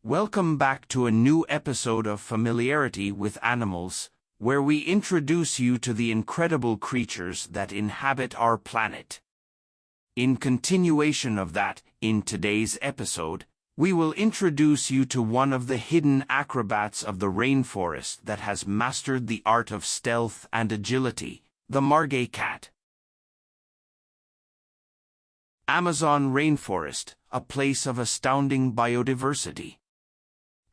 Welcome back to a new episode of Familiarity with Animals, where we introduce you to the incredible creatures that inhabit our planet. In continuation of that, in today's episode, we will introduce you to one of the hidden acrobats of the rainforest that has mastered the art of stealth and agility, the Margay Cat. Amazon rainforest, a place of astounding biodiversity.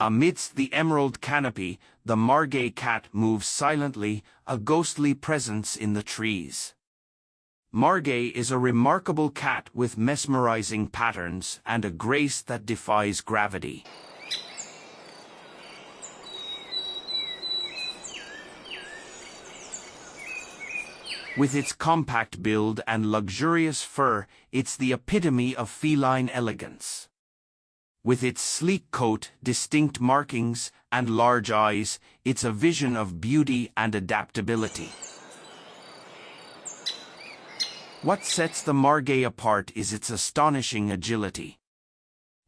Amidst the emerald canopy, the Margay Cat moves silently, a ghostly presence in the trees. Margay is a remarkable cat with mesmerizing patterns and a grace that defies gravity. With its compact build and luxurious fur, it's the epitome of feline elegance. With its sleek coat, distinct markings, and large eyes, it's a vision of beauty and adaptability. What sets the Margay apart is its astonishing agility.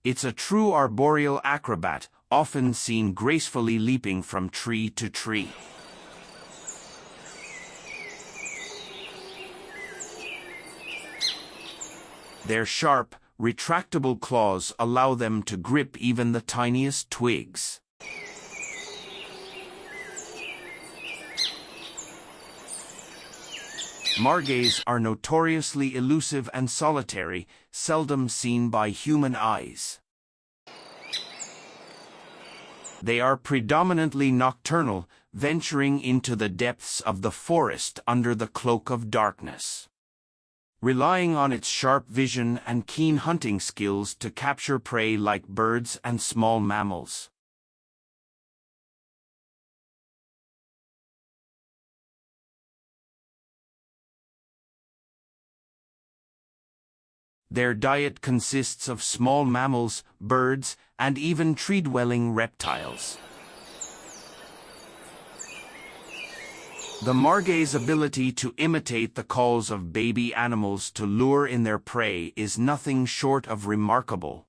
It's a true arboreal acrobat, often seen gracefully leaping from tree to tree. Their sharp, retractable claws allow them to grip even the tiniest twigs. Margays are notoriously elusive and solitary, seldom seen by human eyes. They are predominantly nocturnal, venturing into the depths of the forest under the cloak of darkness, relying on its sharp vision and keen hunting skills to capture prey like birds and small mammals. Their diet consists of small mammals, birds, and even tree-dwelling reptiles. The Margay's ability to imitate the calls of baby animals to lure in their prey is nothing short of remarkable.